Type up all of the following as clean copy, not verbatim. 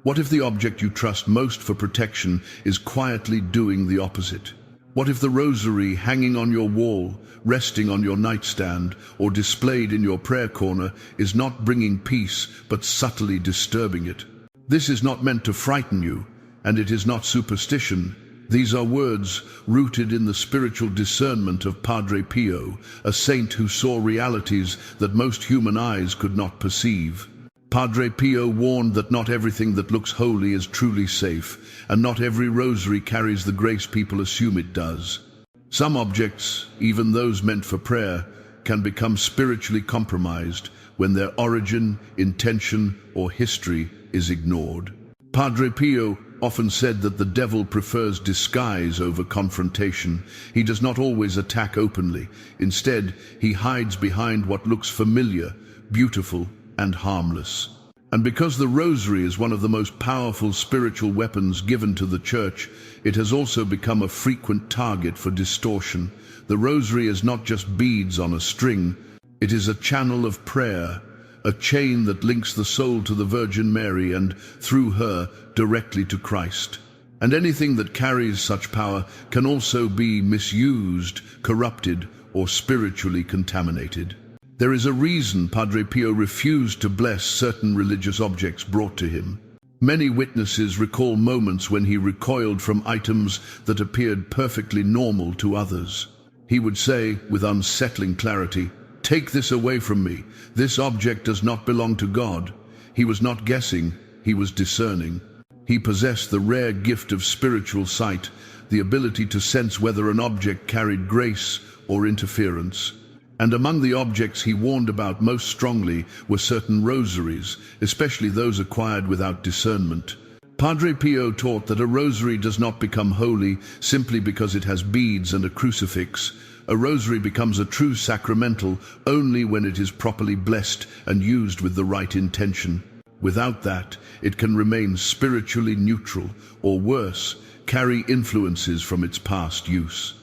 What if the object you trust most for protection is quietly doing the opposite? What if the rosary hanging on your wall, resting on your nightstand, or displayed in your prayer corner is not bringing peace but subtly disturbing it? This is not meant to frighten you, and it is not superstition. These are words rooted in the spiritual discernment of Padre Pio, a saint who saw realities that most human eyes could not perceive. Padre Pio warned that not everything that looks holy is truly safe, and not every rosary carries the grace people assume it does. Some objects, even those meant for prayer, can become spiritually compromised when their origin, intention, or history is ignored. Padre Pio often said that the devil prefers disguise over confrontation. He does not always attack openly. Instead, he hides behind what looks familiar, beautiful, and harmless. And because the rosary is one of the most powerful spiritual weapons given to the Church, it has also become a frequent target for distortion. The rosary is not just beads on a string, it is a channel of prayer, a chain that links the soul to the Virgin Mary and, through her, directly to Christ. And anything that carries such power can also be misused, corrupted, or spiritually contaminated. There is a reason Padre Pio refused to bless certain religious objects brought to him. Many witnesses recall moments when he recoiled from items that appeared perfectly normal to others. He would say, with unsettling clarity, "Take this away from me. This object does not belong to God." He was not guessing, he was discerning. He possessed the rare gift of spiritual sight, the ability to sense whether an object carried grace or interference. And among the objects he warned about most strongly were certain rosaries, especially those acquired without discernment. Padre Pio taught that a rosary does not become holy simply because it has beads and a crucifix. A rosary becomes a true sacramental only when it is properly blessed and used with the right intention. Without that, it can remain spiritually neutral, or worse, carry influences from its past use.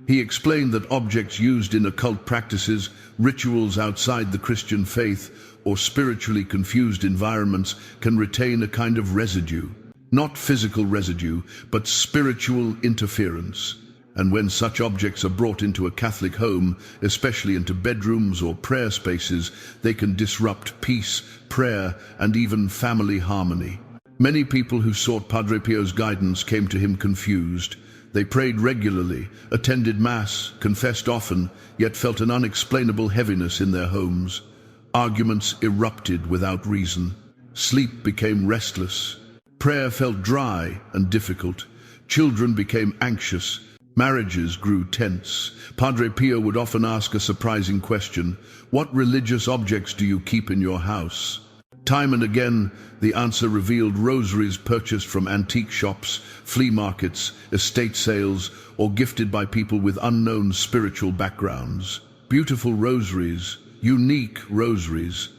He explained that objects used in occult practices, rituals outside the Christian faith, or spiritually confused environments can retain a kind of residue. Not physical residue, but spiritual interference. And when such objects are brought into a Catholic home, especially into bedrooms or prayer spaces, they can disrupt peace, prayer, and even family harmony. Many people who sought Padre Pio's guidance came to him confused. They prayed regularly, attended Mass, confessed often, yet felt an unexplainable heaviness in their homes. Arguments erupted without reason. Sleep became restless. Prayer felt dry and difficult. Children became anxious. Marriages grew tense. Padre Pio would often ask a surprising question: "What religious objects do you keep in your house?" Time and again, the answer revealed rosaries purchased from antique shops, flea markets, estate sales, or gifted by people with unknown spiritual backgrounds. Beautiful rosaries, unique rosaries,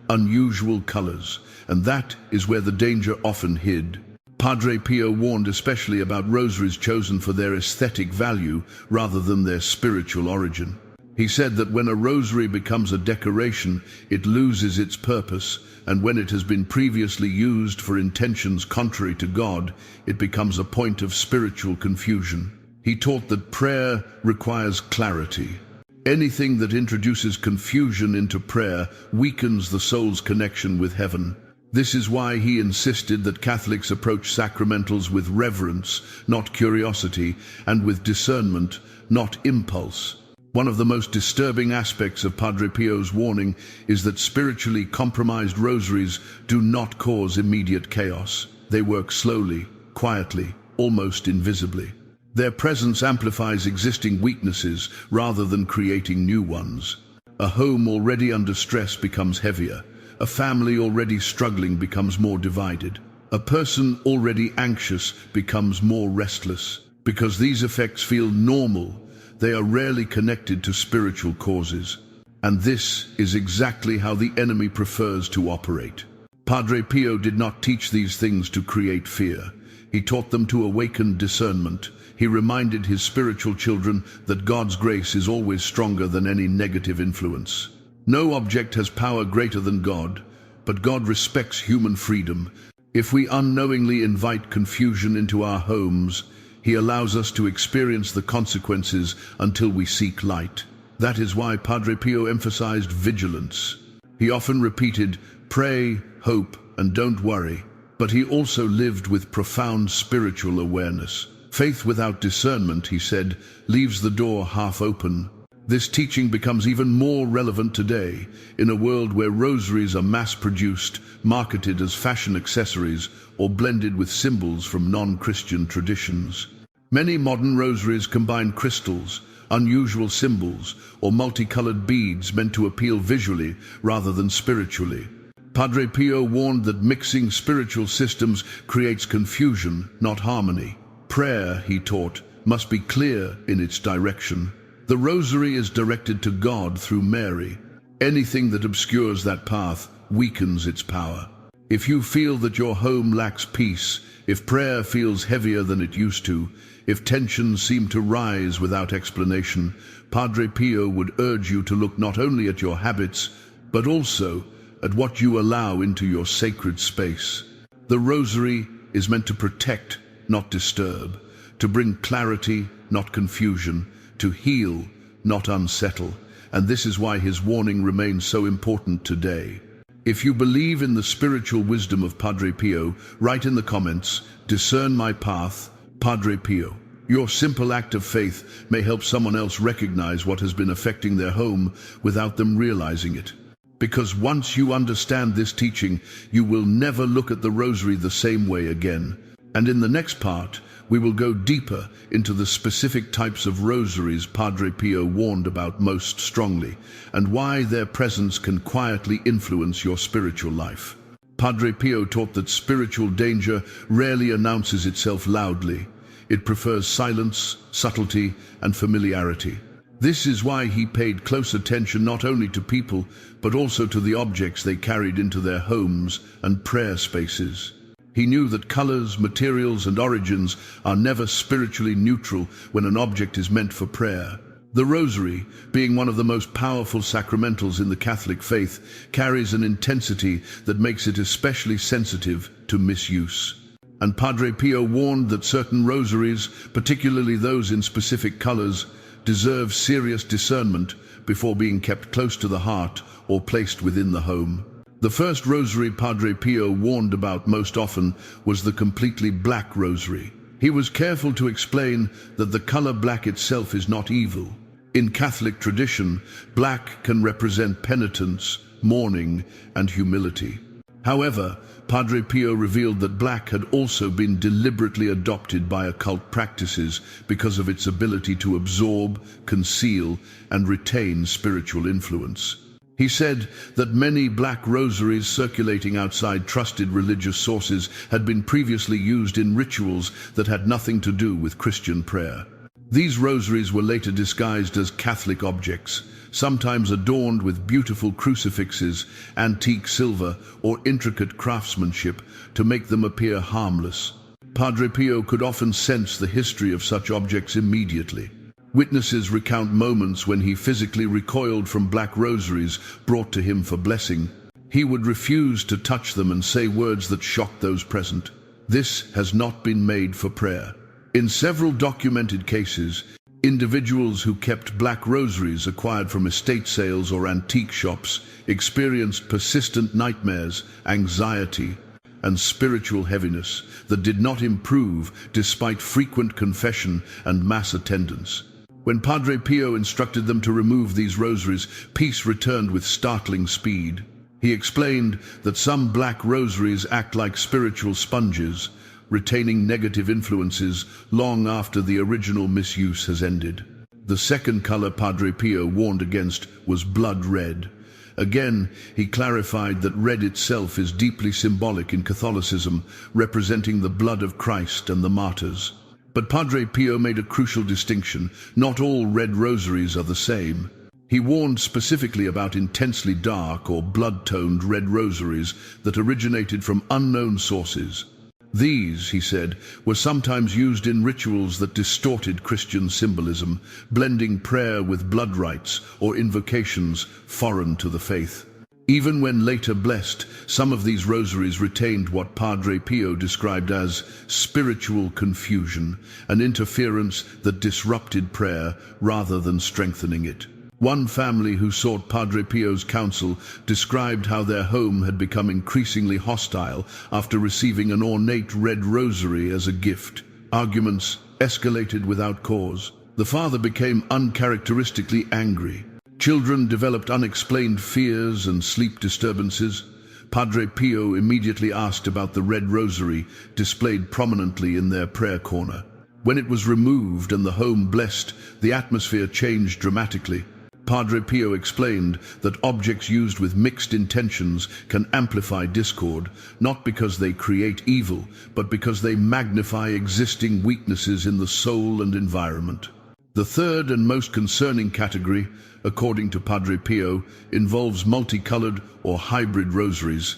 unusual colors, and that is where the danger often hid. Padre Pio warned especially about rosaries chosen for their aesthetic value rather than their spiritual origin. He said that when a rosary becomes a decoration, it loses its purpose, and when it has been previously used for intentions contrary to God, it becomes a point of spiritual confusion. He taught that prayer requires clarity. Anything that introduces confusion into prayer weakens the soul's connection with heaven. This is why he insisted that Catholics approach sacramentals with reverence, not curiosity, and with discernment, not impulse. One of the most disturbing aspects of Padre Pio's warning is that spiritually compromised rosaries do not cause immediate chaos. They work slowly, quietly, almost invisibly. Their presence amplifies existing weaknesses rather than creating new ones. A home already under stress becomes heavier. A family already struggling becomes more divided. A person already anxious becomes more restless. Because these effects feel normal, they are rarely connected to spiritual causes. And this is exactly how the enemy prefers to operate. Padre Pio did not teach these things to create fear. He taught them to awaken discernment. He reminded his spiritual children that God's grace is always stronger than any negative influence. No object has power greater than God, but God respects human freedom. If we unknowingly invite confusion into our homes, he allows us to experience the consequences until we seek light. That is why Padre Pio emphasized vigilance. He often repeated, "Pray, hope, and don't worry." But he also lived with profound spiritual awareness. Faith without discernment, he said, leaves the door half open. This teaching becomes even more relevant today, in a world where rosaries are mass-produced, marketed as fashion accessories, or blended with symbols from non-Christian traditions. Many modern rosaries combine crystals, unusual symbols, or multicolored beads meant to appeal visually rather than spiritually. Padre Pio warned that mixing spiritual systems creates confusion, not harmony. Prayer, he taught, must be clear in its direction. The rosary is directed to God through Mary. Anything that obscures that path weakens its power. If you feel that your home lacks peace, if prayer feels heavier than it used to, if tensions seem to rise without explanation, Padre Pio would urge you to look not only at your habits, but also at what you allow into your sacred space. The rosary is meant to protect, not disturb, to bring clarity, not confusion, to heal, not unsettle, and this is why his warning remains so important today. If you believe in the spiritual wisdom of Padre Pio, write in the comments, "Discern my path, Padre Pio." Your simple act of faith may help someone else recognize what has been affecting their home without them realizing it. Because once you understand this teaching, you will never look at the rosary the same way again. And in the next part, we will go deeper into the specific types of rosaries Padre Pio warned about most strongly, and why their presence can quietly influence your spiritual life. Padre Pio taught that spiritual danger rarely announces itself loudly. It prefers silence, subtlety, and familiarity. This is why he paid close attention not only to people, but also to the objects they carried into their homes and prayer spaces. He knew that colors, materials, and origins are never spiritually neutral when an object is meant for prayer. The Rosary, being one of the most powerful sacramentals in the Catholic faith, carries an intensity that makes it especially sensitive to misuse. And Padre Pio warned that certain rosaries, particularly those in specific colors, deserve serious discernment before being kept close to the heart or placed within the home. The first rosary Padre Pio warned about most often was the completely black rosary. He was careful to explain that the color black itself is not evil. In Catholic tradition, black can represent penitence, mourning, and humility. However, Padre Pio revealed that black had also been deliberately adopted by occult practices because of its ability to absorb, conceal, and retain spiritual influence. He said that many black rosaries circulating outside trusted religious sources had been previously used in rituals that had nothing to do with Christian prayer. These rosaries were later disguised as Catholic objects, sometimes adorned with beautiful crucifixes, antique silver, or intricate craftsmanship to make them appear harmless. Padre Pio could often sense the history of such objects immediately. Witnesses recount moments when he physically recoiled from black rosaries brought to him for blessing. He would refuse to touch them and say words that shocked those present. "This has not been made for prayer." In several documented cases, individuals who kept black rosaries acquired from estate sales or antique shops experienced persistent nightmares, anxiety, and spiritual heaviness that did not improve despite frequent confession and mass attendance. When Padre Pio instructed them to remove these rosaries, peace returned with startling speed. He explained that some black rosaries act like spiritual sponges, retaining negative influences long after the original misuse has ended. The second color Padre Pio warned against was blood red. Again, he clarified that red itself is deeply symbolic in Catholicism, representing the blood of Christ and the martyrs. But Padre Pio made a crucial distinction. Not all red rosaries are the same. He warned specifically about intensely dark or blood-toned red rosaries that originated from unknown sources. These, he said, were sometimes used in rituals that distorted Christian symbolism, blending prayer with blood rites or invocations foreign to the faith. Even when later blessed, some of these rosaries retained what Padre Pio described as spiritual confusion, an interference that disrupted prayer rather than strengthening it. One family who sought Padre Pio's counsel described how their home had become increasingly hostile after receiving an ornate red rosary as a gift. Arguments escalated without cause. The father became uncharacteristically angry. Children developed unexplained fears and sleep disturbances. Padre Pio immediately asked about the red rosary displayed prominently in their prayer corner. When it was removed and the home blessed, the atmosphere changed dramatically. Padre Pio explained that objects used with mixed intentions can amplify discord, not because they create evil, but because they magnify existing weaknesses in the soul and environment. The third and most concerning category, according to Padre Pio, involves multicolored or hybrid rosaries.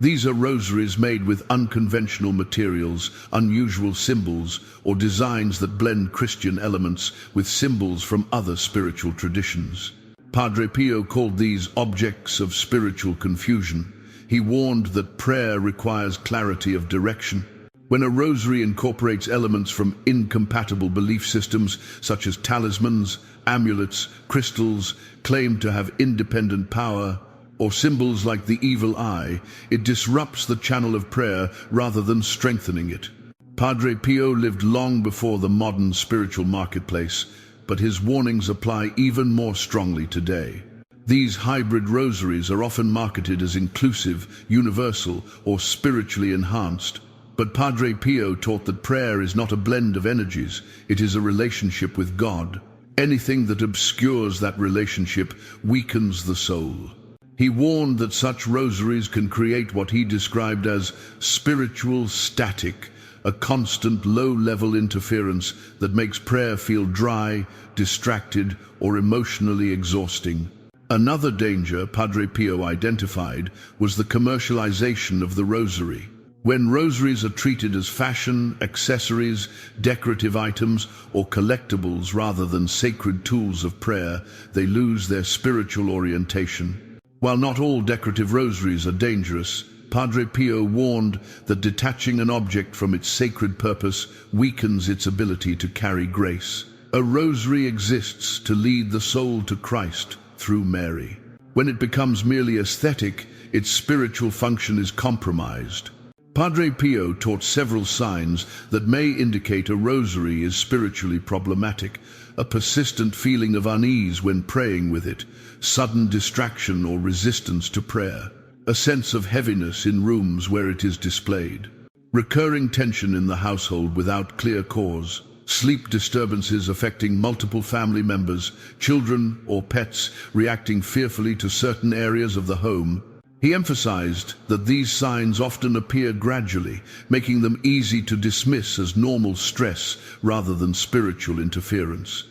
These are rosaries made with unconventional materials, unusual symbols, or designs that blend Christian elements with symbols from other spiritual traditions. Padre Pio called these objects of spiritual confusion. He warned that prayer requires clarity of direction. When a rosary incorporates elements from incompatible belief systems, such as talismans, amulets, crystals, claimed to have independent power, or symbols like the evil eye, it disrupts the channel of prayer rather than strengthening it. Padre Pio lived long before the modern spiritual marketplace, but his warnings apply even more strongly today. These hybrid rosaries are often marketed as inclusive, universal, or spiritually enhanced. But Padre Pio taught that prayer is not a blend of energies, it is a relationship with God. Anything that obscures that relationship weakens the soul. He warned that such rosaries can create what he described as spiritual static, a constant low-level interference that makes prayer feel dry, distracted, or emotionally exhausting. Another danger Padre Pio identified was the commercialization of the rosary. When rosaries are treated as fashion, accessories, decorative items, or collectibles rather than sacred tools of prayer, they lose their spiritual orientation. While not all decorative rosaries are dangerous, Padre Pio warned that detaching an object from its sacred purpose weakens its ability to carry grace. A rosary exists to lead the soul to Christ through Mary. When it becomes merely aesthetic, its spiritual function is compromised. Padre Pio taught several signs that may indicate a rosary is spiritually problematic: a persistent feeling of unease when praying with it, sudden distraction or resistance to prayer, a sense of heaviness in rooms where it is displayed, recurring tension in the household without clear cause, sleep disturbances affecting multiple family members, children or pets reacting fearfully to certain areas of the home. He emphasized that these signs often appear gradually, making them easy to dismiss as normal stress rather than spiritual interference.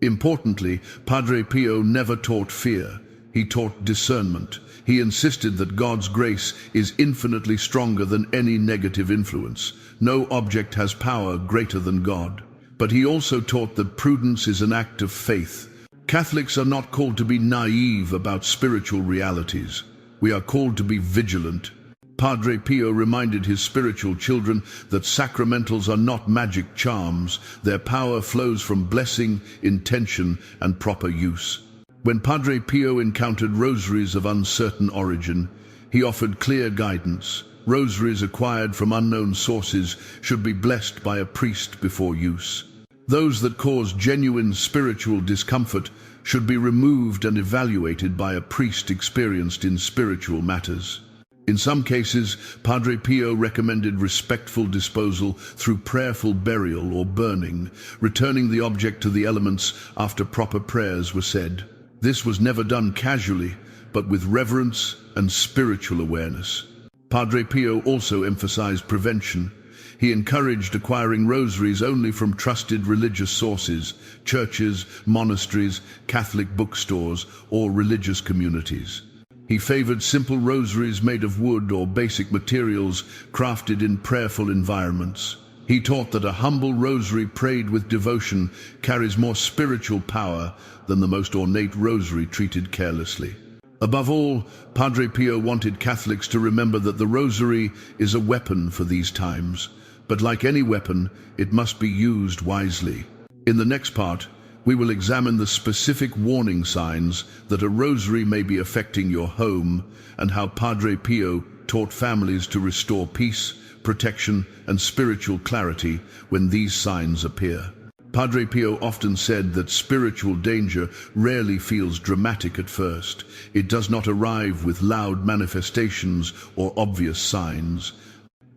Importantly, Padre Pio never taught fear. He taught discernment. He insisted that God's grace is infinitely stronger than any negative influence. No object has power greater than God. But he also taught that prudence is an act of faith. Catholics are not called to be naive about spiritual realities. We are called to be vigilant. Padre Pio reminded his spiritual children that sacramentals are not magic charms. Their power flows from blessing, intention, and proper use. When Padre Pio encountered rosaries of uncertain origin, he offered clear guidance. Rosaries acquired from unknown sources should be blessed by a priest before use. Those that cause genuine spiritual discomfort should be removed and evaluated by a priest experienced in spiritual matters. In some cases, Padre Pio recommended respectful disposal through prayerful burial or burning, returning the object to the elements after proper prayers were said. This was never done casually, but with reverence and spiritual awareness. Padre Pio also emphasized prevention. He encouraged acquiring rosaries only from trusted religious sources, churches, monasteries, Catholic bookstores, or religious communities. He favored simple rosaries made of wood or basic materials crafted in prayerful environments. He taught that a humble rosary prayed with devotion carries more spiritual power than the most ornate rosary treated carelessly. Above all, Padre Pio wanted Catholics to remember that the Rosary is a weapon for these times, but like any weapon, it must be used wisely. In the next part, we will examine the specific warning signs that a rosary may be affecting your home and how Padre Pio taught families to restore peace, protection, and spiritual clarity when these signs appear. Padre Pio often said that spiritual danger rarely feels dramatic at first. It does not arrive with loud manifestations or obvious signs.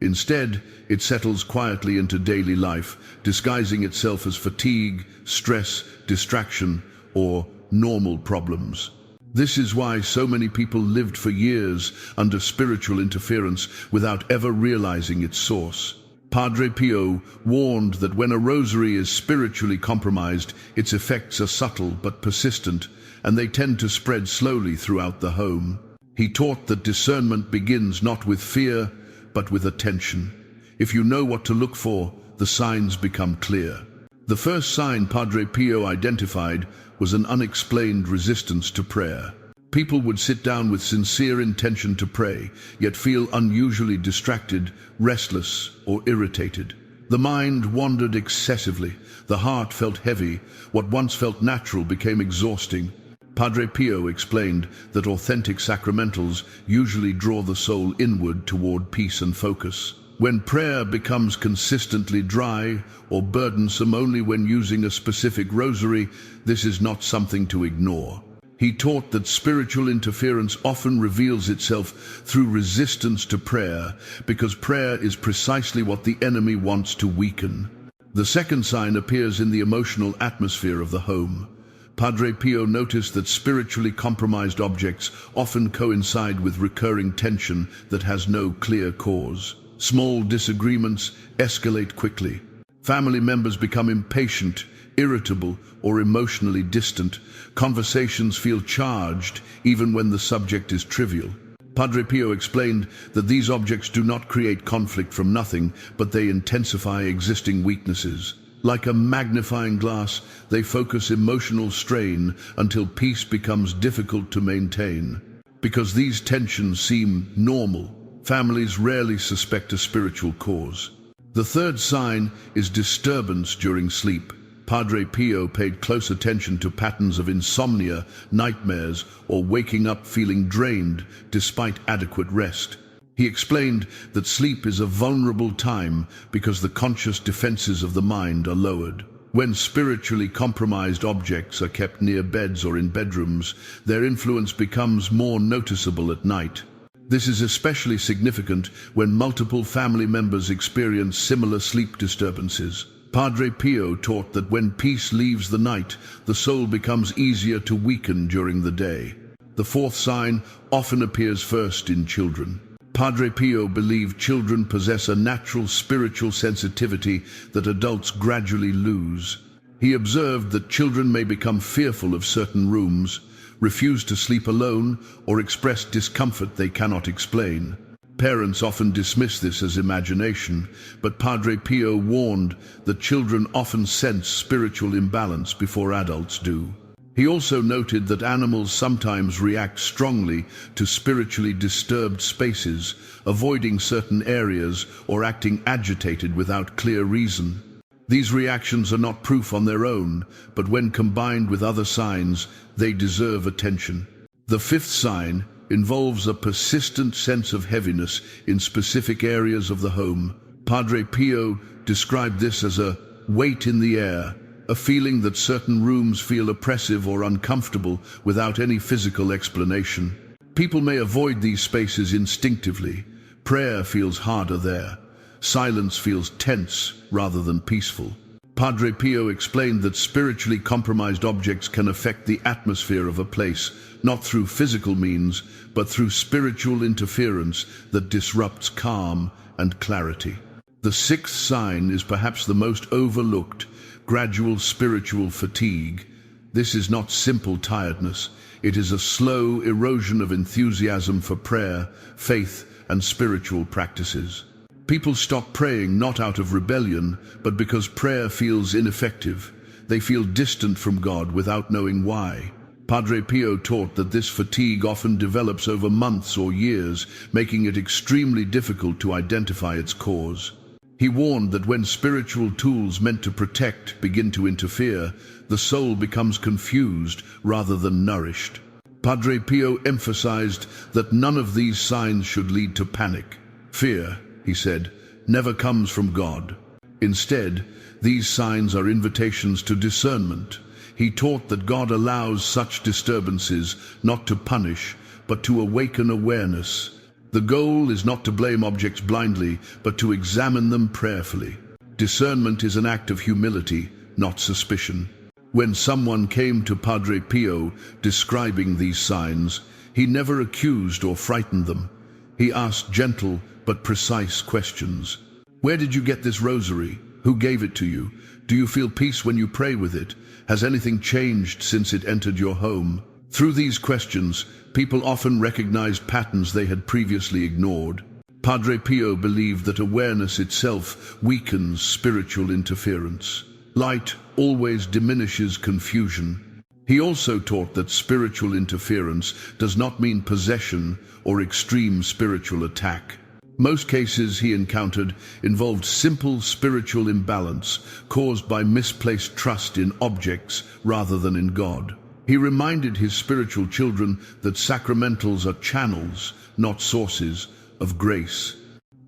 Instead, it settles quietly into daily life, disguising itself as fatigue, stress, distraction, or normal problems. This is why so many people lived for years under spiritual interference without ever realizing its source. Padre Pio warned that when a rosary is spiritually compromised, its effects are subtle but persistent, and they tend to spread slowly throughout the home. He taught that discernment begins not with fear, but with attention. If you know what to look for, the signs become clear. The first sign Padre Pio identified was an unexplained resistance to prayer. People would sit down with sincere intention to pray, yet feel unusually distracted, restless, or irritated. The mind wandered excessively, the heart felt heavy, what once felt natural became exhausting. Padre Pio explained that authentic sacramentals usually draw the soul inward toward peace and focus. When prayer becomes consistently dry or burdensome only when using a specific rosary, this is not something to ignore. He taught that spiritual interference often reveals itself through resistance to prayer, because prayer is precisely what the enemy wants to weaken. The second sign appears in the emotional atmosphere of the home. Padre Pio noticed that spiritually compromised objects often coincide with recurring tension that has no clear cause. Small disagreements escalate quickly. Family members become impatient, irritable, or emotionally distant. Conversations feel charged, even when the subject is trivial. Padre Pio explained that these objects do not create conflict from nothing, but they intensify existing weaknesses. Like a magnifying glass, they focus emotional strain until peace becomes difficult to maintain. Because these tensions seem normal, families rarely suspect a spiritual cause. The third sign is disturbance during sleep. Padre Pio paid close attention to patterns of insomnia, nightmares, or waking up feeling drained despite adequate rest. He explained that sleep is a vulnerable time because the conscious defenses of the mind are lowered. When spiritually compromised objects are kept near beds or in bedrooms, their influence becomes more noticeable at night. This is especially significant when multiple family members experience similar sleep disturbances. Padre Pio taught that when peace leaves the night, the soul becomes easier to weaken during the day. The fourth sign often appears first in children. Padre Pio believed children possess a natural spiritual sensitivity that adults gradually lose. He observed that children may become fearful of certain rooms, refuse to sleep alone, or express discomfort they cannot explain. Parents often dismiss this as imagination, but Padre Pio warned that children often sense spiritual imbalance before adults do. He also noted that animals sometimes react strongly to spiritually disturbed spaces, avoiding certain areas or acting agitated without clear reason. These reactions are not proof on their own, but when combined with other signs, they deserve attention. The fifth sign involves a persistent sense of heaviness in specific areas of the home. Padre Pio described this as a weight in the air, a feeling that certain rooms feel oppressive or uncomfortable without any physical explanation. People may avoid these spaces instinctively. Prayer feels harder there. Silence feels tense rather than peaceful. Padre Pio explained that spiritually compromised objects can affect the atmosphere of a place, not through physical means, but through spiritual interference that disrupts calm and clarity. The sixth sign is perhaps the most overlooked: gradual spiritual fatigue. This is not simple tiredness. It is a slow erosion of enthusiasm for prayer, faith, and spiritual practices. People stop praying not out of rebellion, but because prayer feels ineffective. They feel distant from God without knowing why. Padre Pio taught that this fatigue often develops over months or years, making it extremely difficult to identify its cause. He warned that when spiritual tools meant to protect begin to interfere, the soul becomes confused rather than nourished. Padre Pio emphasized that none of these signs should lead to panic. Fear, he said, never comes from God. Instead, these signs are invitations to discernment. He taught that God allows such disturbances not to punish, but to awaken awareness. The goal is not to blame objects blindly, but to examine them prayerfully. Discernment is an act of humility, not suspicion. When someone came to Padre Pio describing these signs, he never accused or frightened them. He asked gentle but precise questions. Where did you get this rosary? Who gave it to you? Do you feel peace when you pray with it? Has anything changed since it entered your home? Through these questions, people often recognized patterns they had previously ignored. Padre Pio believed that awareness itself weakens spiritual interference. Light always diminishes confusion. He also taught that spiritual interference does not mean possession or extreme spiritual attack. Most cases he encountered involved simple spiritual imbalance caused by misplaced trust in objects rather than in God. He reminded his spiritual children that sacramentals are channels, not sources, of grace.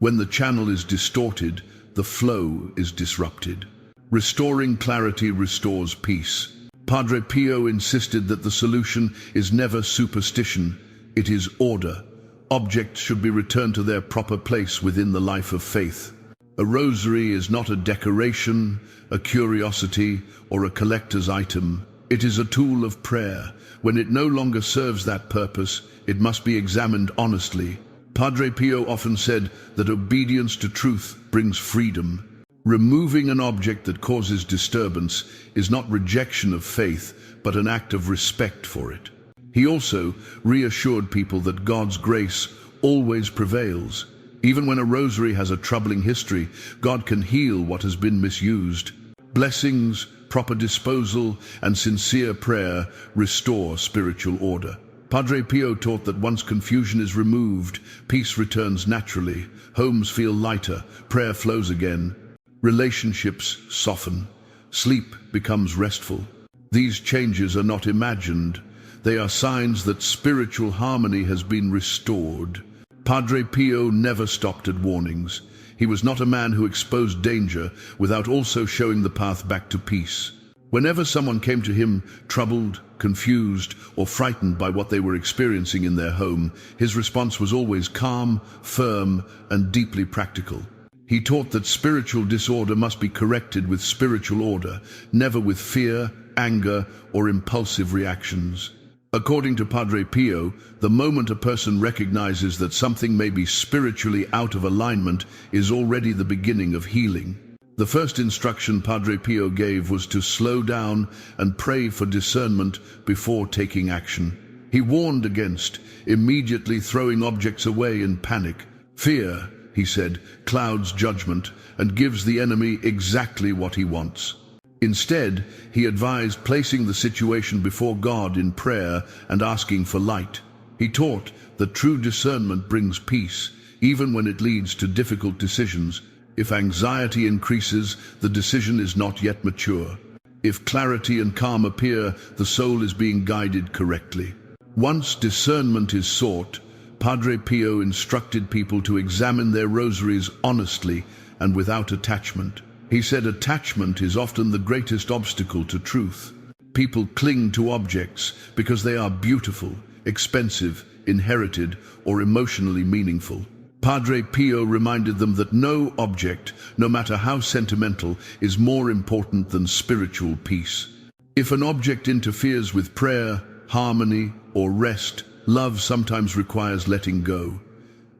When the channel is distorted, the flow is disrupted. Restoring clarity restores peace. Padre Pio insisted that the solution is never superstition, it is order. Objects should be returned to their proper place within the life of faith. A rosary is not a decoration, a curiosity, or a collector's item. It is a tool of prayer. When it no longer serves that purpose, it must be examined honestly. Padre Pio often said that obedience to truth brings freedom. Removing an object that causes disturbance is not rejection of faith, but an act of respect for it. He also reassured people that God's grace always prevails. Even when a rosary has a troubling history, God can heal what has been misused. Blessings, proper disposal, and sincere prayer restore spiritual order. Padre Pio taught that once confusion is removed, peace returns naturally, homes feel lighter, prayer flows again, relationships soften, sleep becomes restful. These changes are not imagined. They are signs that spiritual harmony has been restored. Padre Pio never stopped at warnings. He was not a man who exposed danger without also showing the path back to peace. Whenever someone came to him troubled, confused, or frightened by what they were experiencing in their home, his response was always calm, firm, and deeply practical. He taught that spiritual disorder must be corrected with spiritual order, never with fear, anger, or impulsive reactions. According to Padre Pio, the moment a person recognizes that something may be spiritually out of alignment is already the beginning of healing. The first instruction Padre Pio gave was to slow down and pray for discernment before taking action. He warned against immediately throwing objects away in panic. Fear, he said, clouds judgment and gives the enemy exactly what he wants. Instead, he advised placing the situation before God in prayer and asking for light. He taught that true discernment brings peace, even when it leads to difficult decisions. If anxiety increases, the decision is not yet mature. If clarity and calm appear, the soul is being guided correctly. Once discernment is sought, Padre Pio instructed people to examine their rosaries honestly and without attachment. He said attachment is often the greatest obstacle to truth. People cling to objects because they are beautiful, expensive, inherited, or emotionally meaningful. Padre Pio reminded them that no object, no matter how sentimental, is more important than spiritual peace. If an object interferes with prayer, harmony, or rest, love sometimes requires letting go.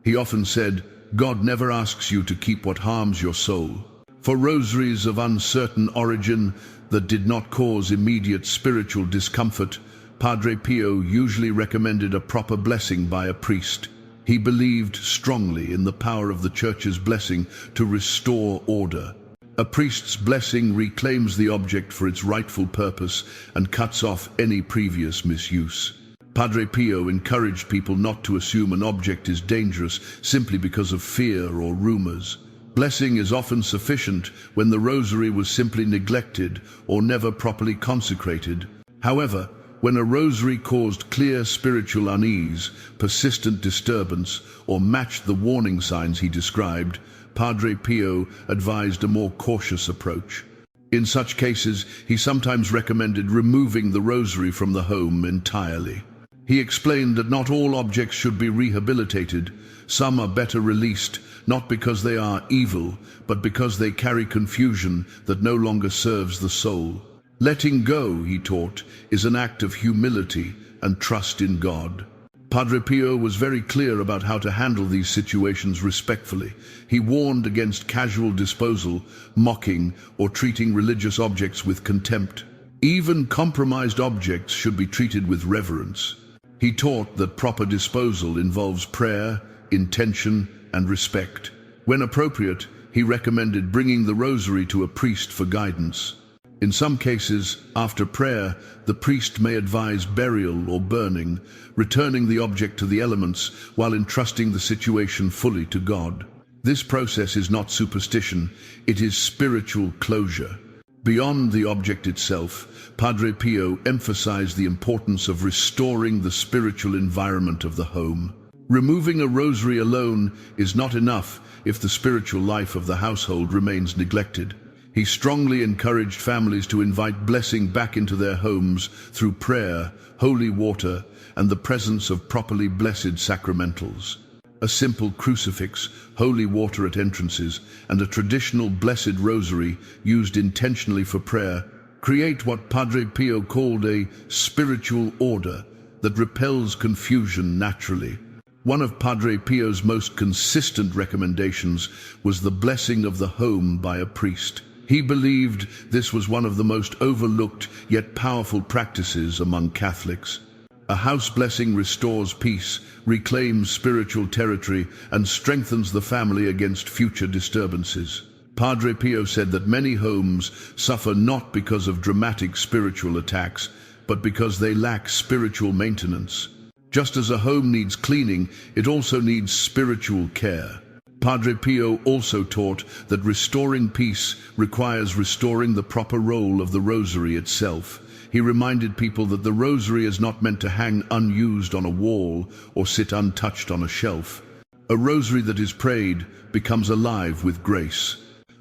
He often said, God never asks you to keep what harms your soul. For rosaries of uncertain origin that did not cause immediate spiritual discomfort, Padre Pio usually recommended a proper blessing by a priest. He believed strongly in the power of the Church's blessing to restore order. A priest's blessing reclaims the object for its rightful purpose and cuts off any previous misuse. Padre Pio encouraged people not to assume an object is dangerous simply because of fear or rumors. Blessing is often sufficient when the rosary was simply neglected or never properly consecrated. However, when a rosary caused clear spiritual unease, persistent disturbance, or matched the warning signs he described, Padre Pio advised a more cautious approach. In such cases, he sometimes recommended removing the rosary from the home entirely. He explained that not all objects should be rehabilitated. Some are better released, not because they are evil, but because they carry confusion that no longer serves the soul. Letting go, he taught, is an act of humility and trust in God. Padre Pio was very clear about how to handle these situations respectfully. He warned against casual disposal, mocking, or treating religious objects with contempt. Even compromised objects should be treated with reverence. He taught that proper disposal involves prayer, intention, and respect. When appropriate, he recommended bringing the rosary to a priest for guidance. In some cases, after prayer, the priest may advise burial or burning, returning the object to the elements while entrusting the situation fully to God. This process is not superstition, it is spiritual closure. Beyond the object itself, Padre Pio emphasized the importance of restoring the spiritual environment of the home. Removing a rosary alone is not enough if the spiritual life of the household remains neglected. He strongly encouraged families to invite blessing back into their homes through prayer, holy water, and the presence of properly blessed sacramentals. A simple crucifix, holy water at entrances, and a traditional blessed rosary used intentionally for prayer create what Padre Pio called a spiritual order that repels confusion naturally. One of Padre Pio's most consistent recommendations was the blessing of the home by a priest. He believed this was one of the most overlooked yet powerful practices among Catholics. A house blessing restores peace, reclaims spiritual territory, and strengthens the family against future disturbances. Padre Pio said that many homes suffer not because of dramatic spiritual attacks, but because they lack spiritual maintenance. Just as a home needs cleaning, it also needs spiritual care. Padre Pio also taught that restoring peace requires restoring the proper role of the rosary itself. He reminded people that the rosary is not meant to hang unused on a wall or sit untouched on a shelf. A rosary that is prayed becomes alive with grace.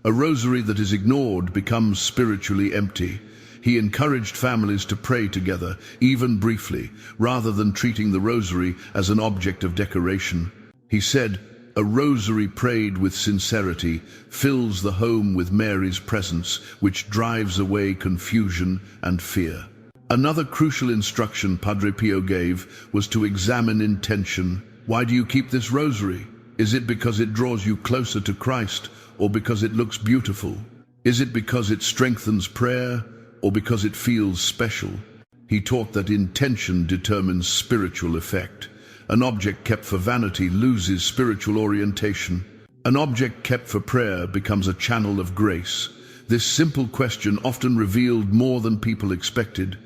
A rosary that is ignored becomes spiritually empty. He encouraged families to pray together, even briefly, rather than treating the rosary as an object of decoration. He said, "A rosary prayed with sincerity fills the home with Mary's presence, which drives away confusion and fear." Another crucial instruction Padre Pio gave was to examine intention. Why do you keep this rosary? Is it because it draws you closer to Christ, or because it looks beautiful? Is it because it strengthens prayer, or because it feels special? He taught that intention determines spiritual effect. An object kept for vanity loses spiritual orientation. An object kept for prayer becomes a channel of grace. This simple question often revealed more than people expected.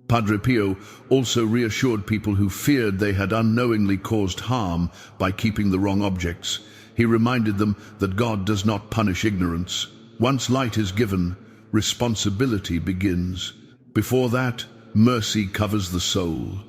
Padre Pio also reassured people who feared they had unknowingly caused harm by keeping the wrong objects. He reminded them that God does not punish ignorance. Once light is given, responsibility begins. Before that, mercy covers the soul.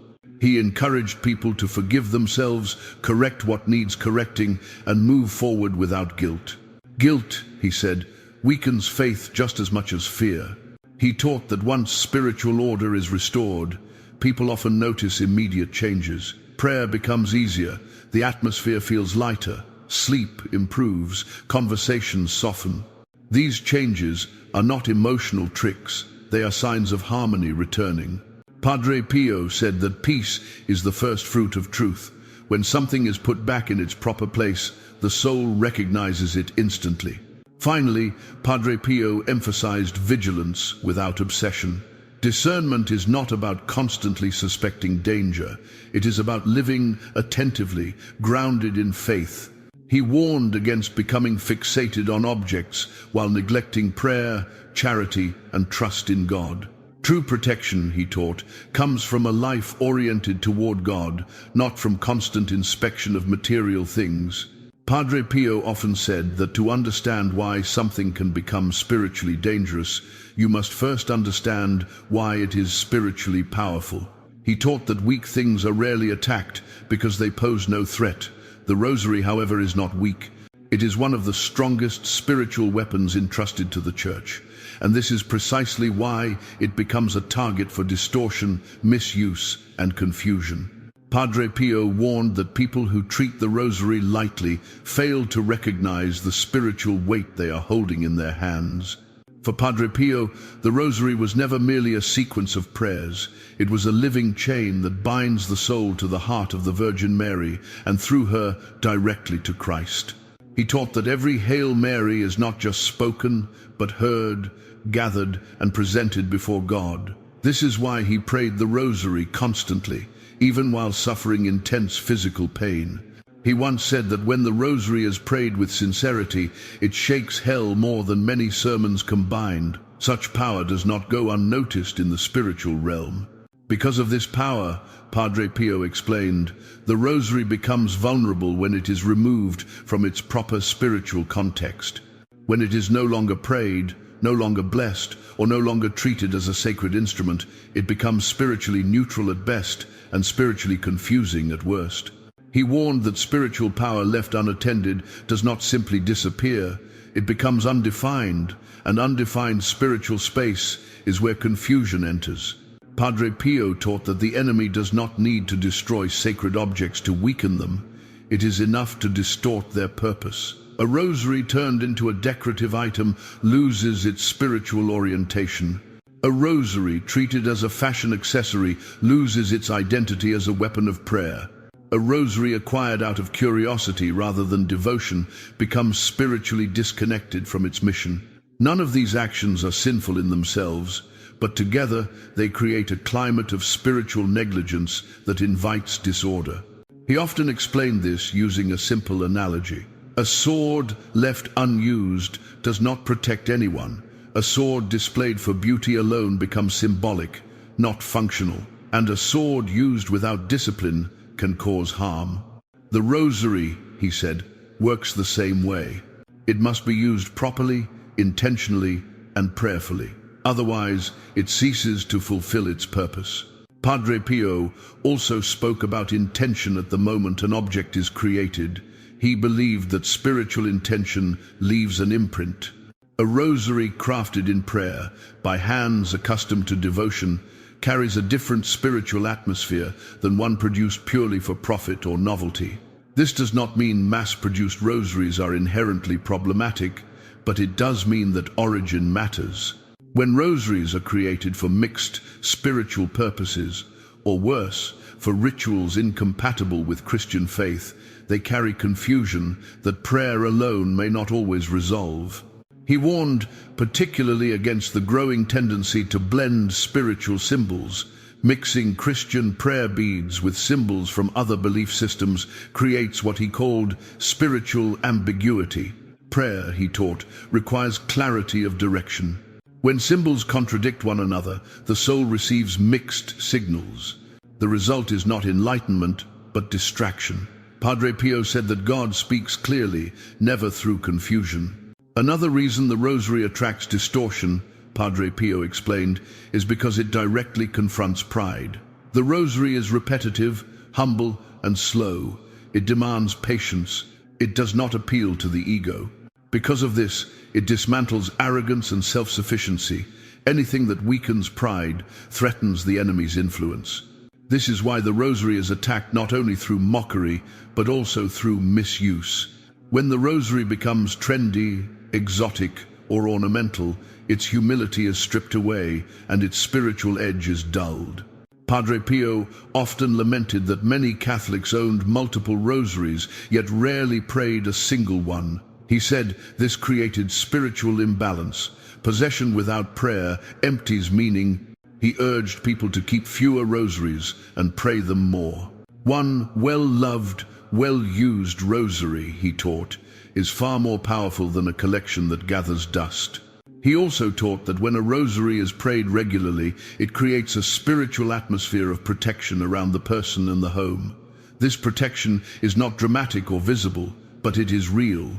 He encouraged people to forgive themselves, correct what needs correcting, and move forward without guilt. Guilt, he said, weakens faith just as much as fear. He taught that once spiritual order is restored, people often notice immediate changes. Prayer becomes easier, the atmosphere feels lighter, sleep improves, conversations soften. These changes are not emotional tricks, they are signs of harmony returning. Padre Pio said that peace is the first fruit of truth. When something is put back in its proper place, the soul recognizes it instantly. Finally, Padre Pio emphasized vigilance without obsession. Discernment is not about constantly suspecting danger. It is about living attentively, grounded in faith. He warned against becoming fixated on objects while neglecting prayer, charity, and trust in God. True protection, he taught, comes from a life oriented toward God, not from constant inspection of material things. Padre Pio often said that to understand why something can become spiritually dangerous, you must first understand why it is spiritually powerful. He taught that weak things are rarely attacked because they pose no threat. The Rosary, however, is not weak. It is one of the strongest spiritual weapons entrusted to the Church, and this is precisely why it becomes a target for distortion, misuse, and confusion. Padre Pio warned that people who treat the Rosary lightly fail to recognize the spiritual weight they are holding in their hands. For Padre Pio, the Rosary was never merely a sequence of prayers. It was a living chain that binds the soul to the heart of the Virgin Mary, and through her directly to Christ. He taught that every Hail Mary is not just spoken, but heard, gathered, and presented before God. This is why he prayed the Rosary constantly, even while suffering intense physical pain. He once said that when the Rosary is prayed with sincerity, it shakes hell more than many sermons combined. Such power does not go unnoticed in the spiritual realm. Because of this power, Padre Pio explained, the Rosary becomes vulnerable when it is removed from its proper spiritual context. When it is no longer prayed, no longer blessed, or no longer treated as a sacred instrument, it becomes spiritually neutral at best and spiritually confusing at worst. He warned that spiritual power left unattended does not simply disappear, it becomes undefined, and undefined spiritual space is where confusion enters. Padre Pio taught that the enemy does not need to destroy sacred objects to weaken them. It is enough to distort their purpose. A rosary turned into a decorative item loses its spiritual orientation. A rosary treated as a fashion accessory loses its identity as a weapon of prayer. A rosary acquired out of curiosity rather than devotion becomes spiritually disconnected from its mission. None of these actions are sinful in themselves, but together they create a climate of spiritual negligence that invites disorder. He often explained this using a simple analogy. A sword left unused does not protect anyone. A sword displayed for beauty alone becomes symbolic, not functional. And a sword used without discipline can cause harm. The Rosary, he said, works the same way. It must be used properly, intentionally, and prayerfully. Otherwise, it ceases to fulfill its purpose. Padre Pio also spoke about intention at the moment an object is created. He believed that spiritual intention leaves an imprint. A rosary crafted in prayer by hands accustomed to devotion carries a different spiritual atmosphere than one produced purely for profit or novelty. This does not mean mass-produced rosaries are inherently problematic, but it does mean that origin matters. When rosaries are created for mixed spiritual purposes, or worse, for rituals incompatible with Christian faith, they carry confusion that prayer alone may not always resolve. He warned particularly against the growing tendency to blend spiritual symbols. Mixing Christian prayer beads with symbols from other belief systems creates what he called spiritual ambiguity. Prayer, he taught, requires clarity of direction. When symbols contradict one another, the soul receives mixed signals. The result is not enlightenment, but distraction. Padre Pio said that God speaks clearly, never through confusion. Another reason the Rosary attracts distortion, Padre Pio explained, is because it directly confronts pride. The Rosary is repetitive, humble, and slow. It demands patience. It does not appeal to the ego. Because of this, it dismantles arrogance and self-sufficiency. Anything that weakens pride threatens the enemy's influence. This is why the Rosary is attacked not only through mockery, but also through misuse. When the Rosary becomes trendy, exotic, or ornamental, its humility is stripped away and its spiritual edge is dulled. Padre Pio often lamented that many Catholics owned multiple rosaries, yet rarely prayed a single one. He said this created spiritual imbalance. Possession without prayer empties meaning. He urged people to keep fewer rosaries and pray them more. One well-loved, well-used rosary, he taught, is far more powerful than a collection that gathers dust. He also taught that when a rosary is prayed regularly, it creates a spiritual atmosphere of protection around the person and the home. This protection is not dramatic or visible, but it is real.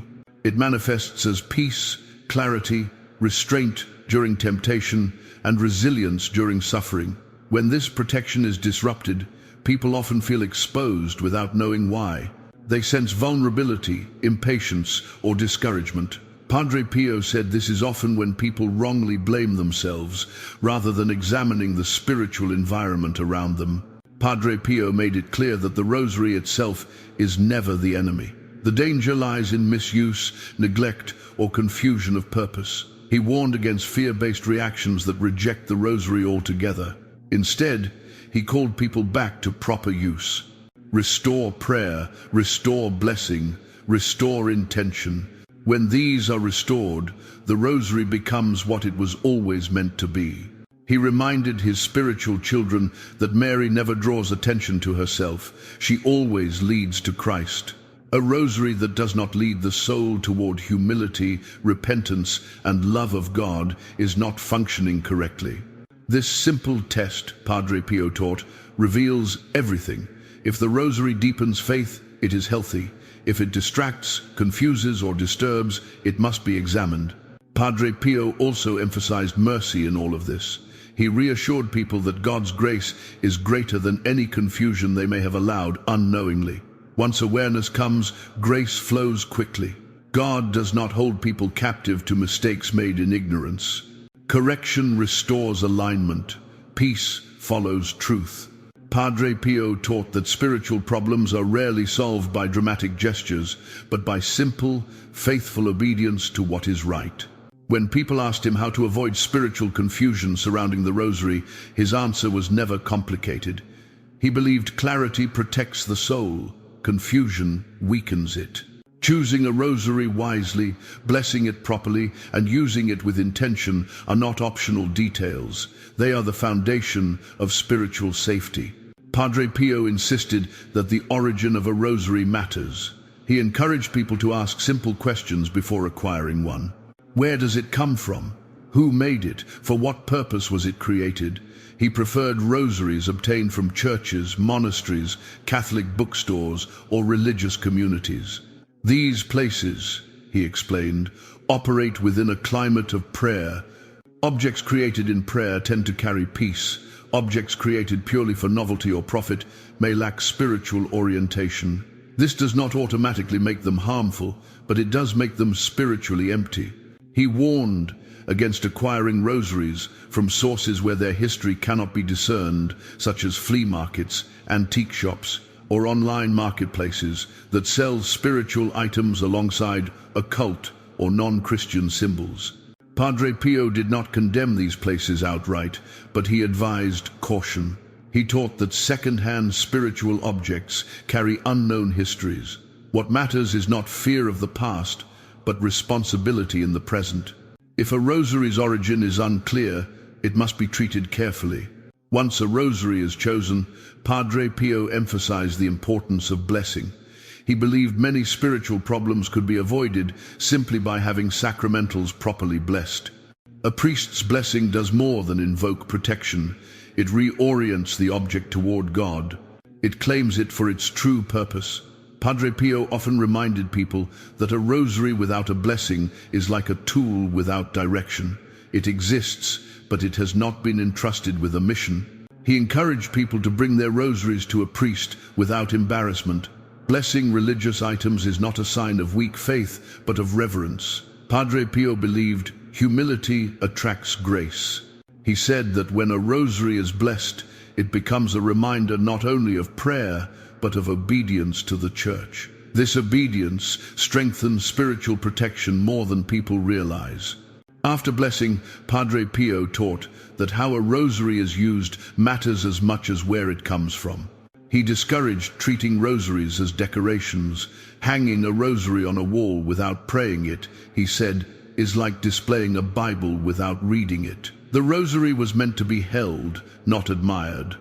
It manifests as peace, clarity, restraint during temptation, and resilience during suffering. When this protection is disrupted, people often feel exposed without knowing why. They sense vulnerability, impatience, or discouragement. Padre Pio said this is often when people wrongly blame themselves, rather than examining the spiritual environment around them. Padre Pio made it clear that the rosary itself is never the enemy. The danger lies in misuse, neglect, or confusion of purpose. He warned against fear-based reactions that reject the rosary altogether. Instead, he called people back to proper use. Restore prayer, restore blessing, restore intention. When these are restored, the rosary becomes what it was always meant to be. He reminded his spiritual children that Mary never draws attention to herself. She always leads to Christ. A rosary that does not lead the soul toward humility, repentance, and love of God is not functioning correctly. This simple test, Padre Pio taught, reveals everything. If the rosary deepens faith, it is healthy. If it distracts, confuses, or disturbs, it must be examined. Padre Pio also emphasized mercy in all of this. He reassured people that God's grace is greater than any confusion they may have allowed unknowingly. Once awareness comes, grace flows quickly. God does not hold people captive to mistakes made in ignorance. Correction restores alignment. Peace follows truth. Padre Pio taught that spiritual problems are rarely solved by dramatic gestures, but by simple, faithful obedience to what is right. When people asked him how to avoid spiritual confusion surrounding the rosary, his answer was never complicated. He believed clarity protects the soul, confusion weakens it. Choosing a rosary wisely, blessing it properly, and using it with intention are not optional details. They are the foundation of spiritual safety. Padre Pio insisted that the origin of a rosary matters. He encouraged people to ask simple questions before acquiring one. Where does it come from? Who made it? For what purpose was it created? He preferred rosaries obtained from churches, monasteries, Catholic bookstores, or religious communities. These places, he explained, operate within a climate of prayer. Objects created in prayer tend to carry peace. Objects created purely for novelty or profit may lack spiritual orientation. This does not automatically make them harmful, but it does make them spiritually empty. He warned against acquiring rosaries from sources where their history cannot be discerned, such as flea markets, antique shops, or online marketplaces that sell spiritual items alongside occult or non-Christian symbols. Padre Pio did not condemn these places outright, but he advised caution. He taught that second-hand spiritual objects carry unknown histories. What matters is not fear of the past, but responsibility in the present. If a rosary's origin is unclear, it must be treated carefully. Once a rosary is chosen, Padre Pio emphasized the importance of blessing. He believed many spiritual problems could be avoided simply by having sacramentals properly blessed. A priest's blessing does more than invoke protection. It reorients the object toward God. It claims it for its true purpose. Padre Pio often reminded people that a rosary without a blessing is like a tool without direction. It exists, but it has not been entrusted with a mission. He encouraged people to bring their rosaries to a priest without embarrassment. Blessing religious items is not a sign of weak faith, but of reverence. Padre Pio believed humility attracts grace. He said that when a rosary is blessed, it becomes a reminder not only of prayer, but of obedience to the Church. This obedience strengthens spiritual protection more than people realize. After blessing, Padre Pio taught that how a rosary is used matters as much as where it comes from. He discouraged treating rosaries as decorations. Hanging a rosary on a wall without praying it, he said, is like displaying a Bible without reading it. The rosary was meant to be held, not admired.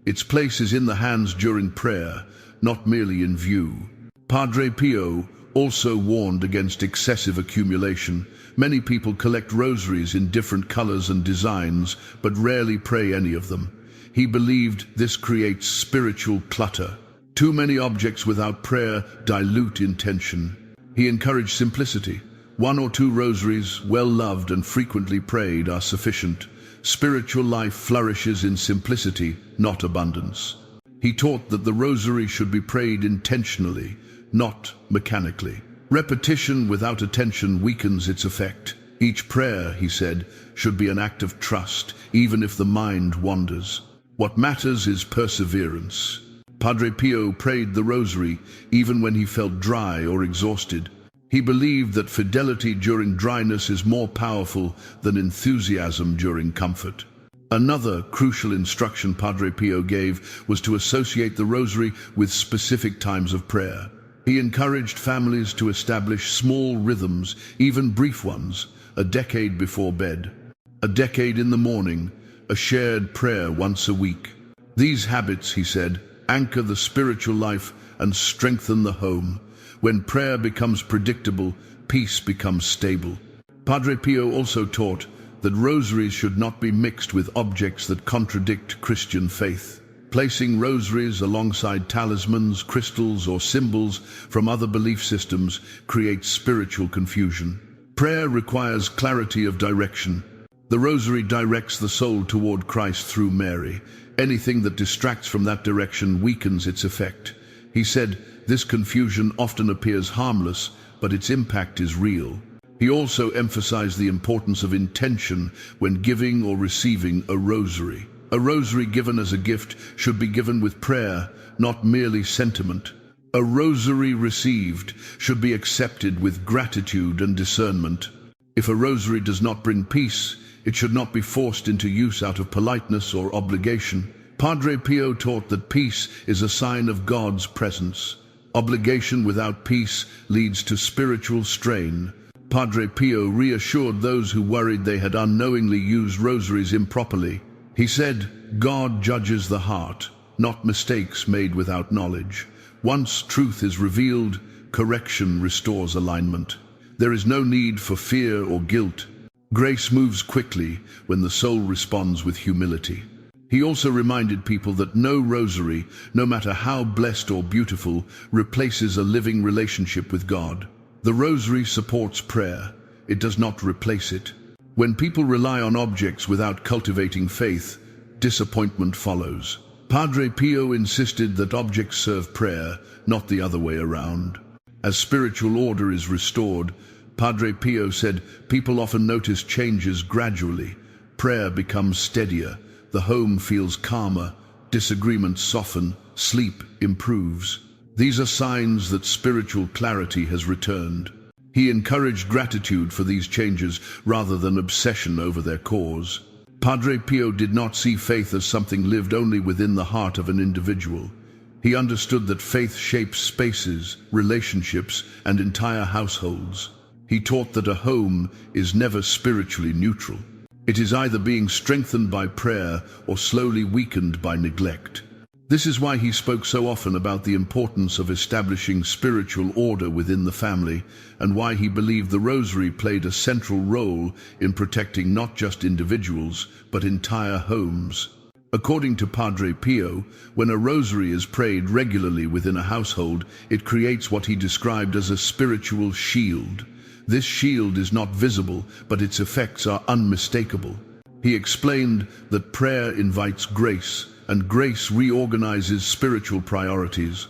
Its place is in the hands during prayer, not merely in view. Padre Pio also warned against excessive accumulation. Many people collect rosaries in different colors and designs, but rarely pray any of them. He believed this creates spiritual clutter. Too many objects without prayer dilute intention. He encouraged simplicity. 1 or 2 rosaries, well loved and frequently prayed, are sufficient. Spiritual life flourishes in simplicity, not abundance. He taught that the rosary should be prayed intentionally, not mechanically. Repetition without attention weakens its effect. Each prayer, he said, should be an act of trust, even if the mind wanders. What matters is perseverance. Padre Pio prayed the rosary even when he felt dry or exhausted. He believed that fidelity during dryness is more powerful than enthusiasm during comfort. Another crucial instruction Padre Pio gave was to associate the rosary with specific times of prayer. He encouraged families to establish small rhythms, even brief ones, a decade before bed, a decade in the morning, a shared prayer once a week. These habits, he said, anchor the spiritual life and strengthen the home. When prayer becomes predictable, peace becomes stable. Padre Pio also taught that rosaries should not be mixed with objects that contradict Christian faith. Placing rosaries alongside talismans, crystals, or symbols from other belief systems creates spiritual confusion. Prayer requires clarity of direction. The rosary directs the soul toward Christ through Mary. Anything that distracts from that direction weakens its effect. He said, this confusion often appears harmless, but its impact is real. He also emphasized the importance of intention when giving or receiving a rosary. A rosary given as a gift should be given with prayer, not merely sentiment. A rosary received should be accepted with gratitude and discernment. If a rosary does not bring peace, it should not be forced into use out of politeness or obligation. Padre Pio taught that peace is a sign of God's presence. Obligation without peace leads to spiritual strain. Padre Pio reassured those who worried they had unknowingly used rosaries improperly. He said, God judges the heart, not mistakes made without knowledge. Once truth is revealed, correction restores alignment. There is no need for fear or guilt. Grace moves quickly when the soul responds with humility. He also reminded people that no rosary, no matter how blessed or beautiful, replaces a living relationship with God. The rosary supports prayer. It does not replace it. When people rely on objects without cultivating faith, disappointment follows. Padre Pio insisted that objects serve prayer, not the other way around. As spiritual order is restored, Padre Pio said, people often notice changes gradually. Prayer becomes steadier, the home feels calmer, disagreements soften, sleep improves. These are signs that spiritual clarity has returned. He encouraged gratitude for these changes rather than obsession over their cause. Padre Pio did not see faith as something lived only within the heart of an individual. He understood that faith shapes spaces, relationships, and entire households. He taught that a home is never spiritually neutral. It is either being strengthened by prayer or slowly weakened by neglect. This is why he spoke so often about the importance of establishing spiritual order within the family, and why he believed the rosary played a central role in protecting not just individuals, but entire homes. According to Padre Pio, when a rosary is prayed regularly within a household, it creates what he described as a spiritual shield. This shield is not visible, but its effects are unmistakable. He explained that prayer invites grace, and grace reorganizes spiritual priorities.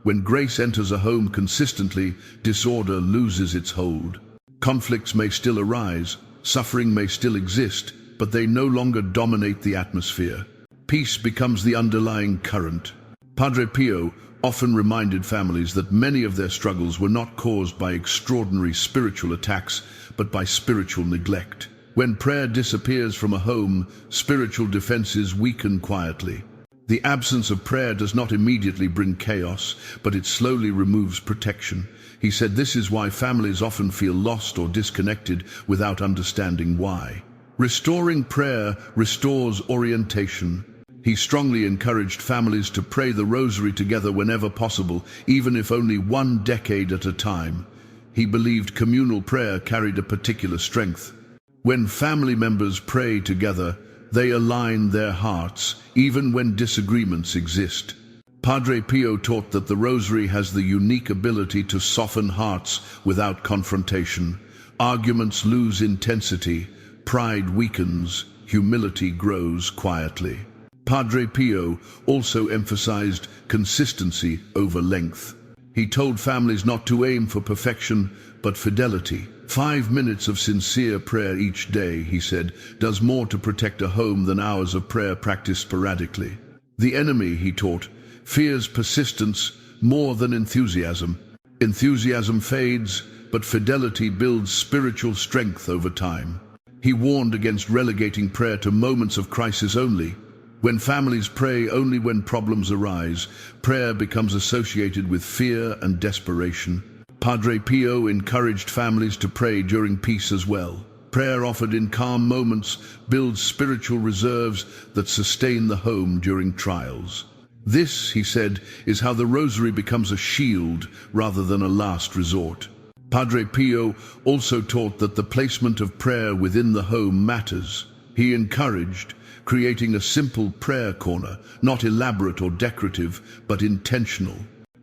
When grace enters a home consistently, disorder loses its hold. Conflicts may still arise, suffering may still exist, but they no longer dominate the atmosphere. Peace becomes the underlying current. Padre Pio often reminded families that many of their struggles were not caused by extraordinary spiritual attacks, but by spiritual neglect. When prayer disappears from a home, spiritual defenses weaken quietly. The absence of prayer does not immediately bring chaos, but it slowly removes protection. He said this is why families often feel lost or disconnected without understanding why. Restoring prayer restores orientation. He strongly encouraged families to pray the Rosary together whenever possible, even if only 1 decade at a time. He believed communal prayer carried a particular strength. When family members pray together, they align their hearts, even when disagreements exist. Padre Pio taught that the Rosary has the unique ability to soften hearts without confrontation. Arguments lose intensity, pride weakens, humility grows quietly. Padre Pio also emphasized consistency over length. He told families not to aim for perfection, but fidelity. 5 minutes of sincere prayer each day, he said, does more to protect a home than hours of prayer practiced sporadically. The enemy, he taught, fears persistence more than enthusiasm. Enthusiasm fades, but fidelity builds spiritual strength over time. He warned against relegating prayer to moments of crisis only. When families pray only when problems arise, prayer becomes associated with fear and desperation. Padre Pio encouraged families to pray during peace as well. Prayer offered in calm moments builds spiritual reserves that sustain the home during trials. This, he said, is how the Rosary becomes a shield rather than a last resort. Padre Pio also taught that the placement of prayer within the home matters. He encouraged creating a simple prayer corner, not elaborate or decorative, but intentional.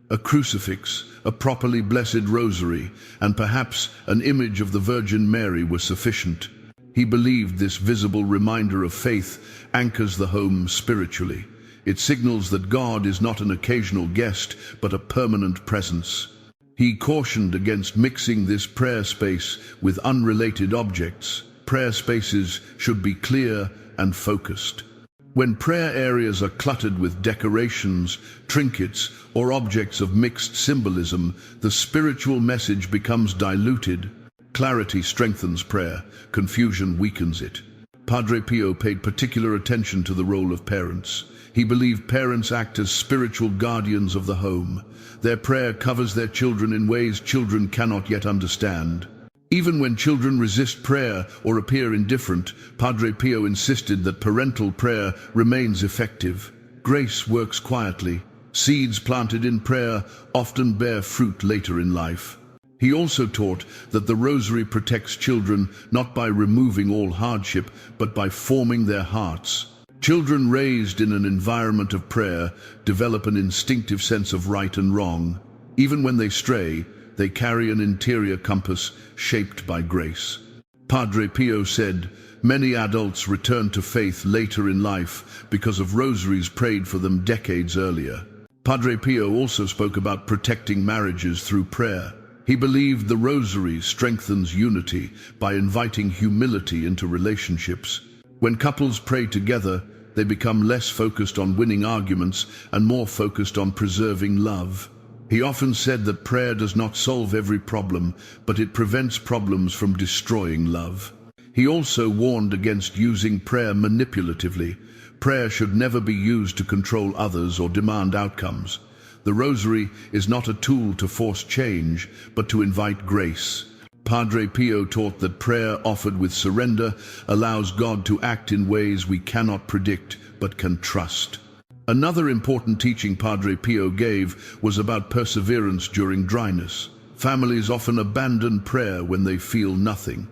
A crucifix, a properly blessed rosary, and perhaps an image of the Virgin Mary were sufficient. He believed this visible reminder of faith anchors the home spiritually. It signals that God is not an occasional guest, but a permanent presence. He cautioned against mixing this prayer space with unrelated objects. Prayer spaces should be clear and focused. When prayer areas are cluttered with decorations, trinkets, or objects of mixed symbolism, the spiritual message becomes diluted. Clarity strengthens prayer, confusion weakens it. Padre Pio paid particular attention to the role of parents. He believed parents act as spiritual guardians of the home. Their prayer covers their children in ways children cannot yet understand. Even when children resist prayer or appear indifferent, Padre Pio insisted that parental prayer remains effective. Grace works quietly. Seeds planted in prayer often bear fruit later in life. He also taught that the Rosary protects children not by removing all hardship, but by forming their hearts. Children raised in an environment of prayer develop an instinctive sense of right and wrong. Even when they stray, they carry an interior compass shaped by grace. Padre Pio said, many adults return to faith later in life because of rosaries prayed for them decades earlier. Padre Pio also spoke about protecting marriages through prayer. He believed the Rosary strengthens unity by inviting humility into relationships. When couples pray together, they become less focused on winning arguments and more focused on preserving love. He often said that prayer does not solve every problem, but it prevents problems from destroying love. He also warned against using prayer manipulatively. Prayer should never be used to control others or demand outcomes. The Rosary is not a tool to force change, but to invite grace. Padre Pio taught that prayer offered with surrender allows God to act in ways we cannot predict, but can trust. Another important teaching Padre Pio gave was about perseverance during dryness. Families often abandon prayer when they feel nothing.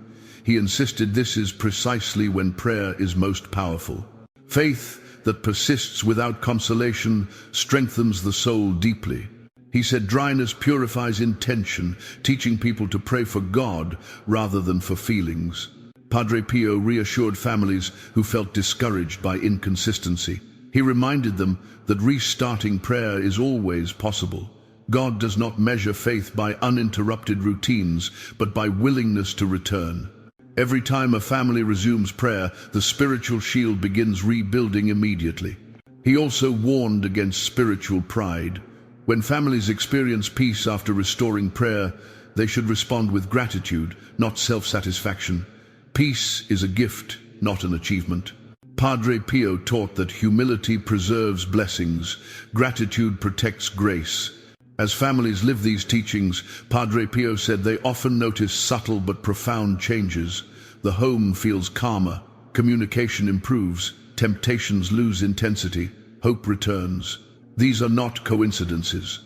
He insisted this is precisely when prayer is most powerful. Faith that persists without consolation strengthens the soul deeply. He said dryness purifies intention, teaching people to pray for God rather than for feelings. Padre Pio reassured families who felt discouraged by inconsistency. He reminded them that restarting prayer is always possible. God does not measure faith by uninterrupted routines, but by willingness to return. Every time a family resumes prayer, the spiritual shield begins rebuilding immediately. He also warned against spiritual pride. When families experience peace after restoring prayer, they should respond with gratitude, not self-satisfaction. Peace is a gift, not an achievement. Padre Pio taught that humility preserves blessings, gratitude protects grace. As families live these teachings, Padre Pio said they often notice subtle but profound changes. The home feels calmer, communication improves, temptations lose intensity, hope returns. These are not coincidences.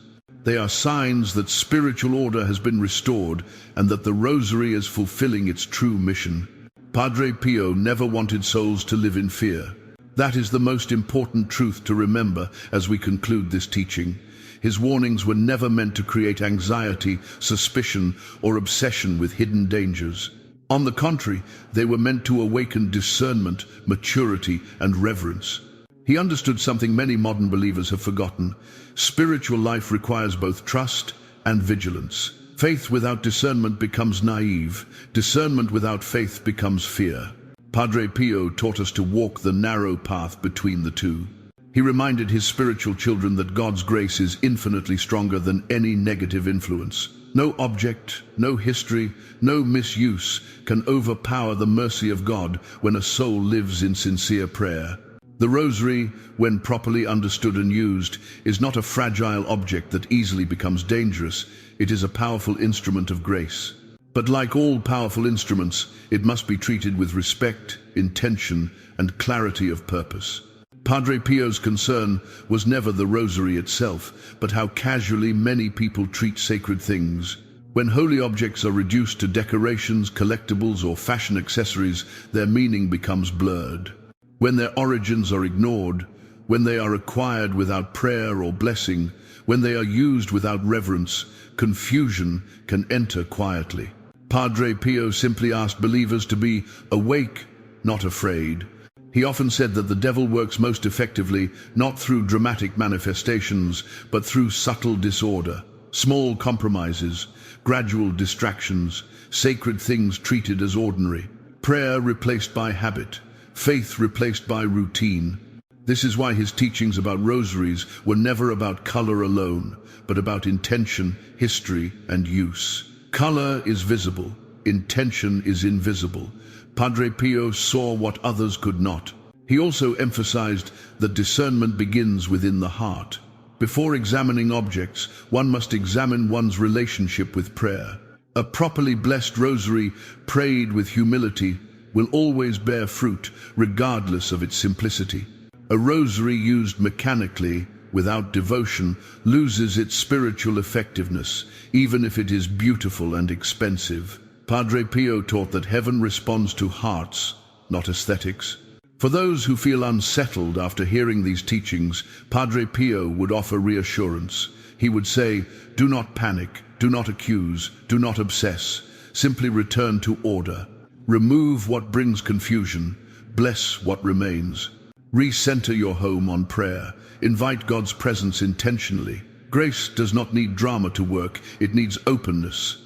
They are signs that spiritual order has been restored and that the Rosary is fulfilling its true mission. Padre Pio never wanted souls to live in fear. That is the most important truth to remember as we conclude this teaching. His warnings were never meant to create anxiety, suspicion, or obsession with hidden dangers. On the contrary, they were meant to awaken discernment, maturity, and reverence. He understood something many modern believers have forgotten. Spiritual life requires both trust and vigilance. Faith without discernment becomes naive. Discernment without faith becomes fear. Padre Pio taught us to walk the narrow path between the two. He reminded his spiritual children that God's grace is infinitely stronger than any negative influence. No object, no history, no misuse can overpower the mercy of God when a soul lives in sincere prayer. The Rosary, when properly understood and used, is not a fragile object that easily becomes dangerous. It is a powerful instrument of grace. But like all powerful instruments, it must be treated with respect, intention, and clarity of purpose. Padre Pio's concern was never the Rosary itself, but how casually many people treat sacred things. When holy objects are reduced to decorations, collectibles, or fashion accessories, their meaning becomes blurred. When their origins are ignored, when they are acquired without prayer or blessing, when they are used without reverence, confusion can enter quietly. Padre Pio simply asked believers to be awake, not afraid. He often said that the devil works most effectively not through dramatic manifestations, but through subtle disorder, small compromises, gradual distractions, sacred things treated as ordinary, prayer replaced by habit, faith replaced by routine. This is why his teachings about rosaries were never about color alone, but about intention, history, and use. Color is visible, intention is invisible. Padre Pio saw what others could not. He also emphasized that discernment begins within the heart. Before examining objects, one must examine one's relationship with prayer. A properly blessed rosary, prayed with humility, will always bear fruit, regardless of its simplicity. A rosary used mechanically, without devotion, loses its spiritual effectiveness, even if it is beautiful and expensive. Padre Pio taught that heaven responds to hearts, not aesthetics. For those who feel unsettled after hearing these teachings, Padre Pio would offer reassurance. He would say, "Do not panic, do not accuse, do not obsess. Simply return to order. Remove what brings confusion, bless what remains. Recenter your home on prayer. Invite God's presence intentionally. Grace does not need drama to work, it needs openness."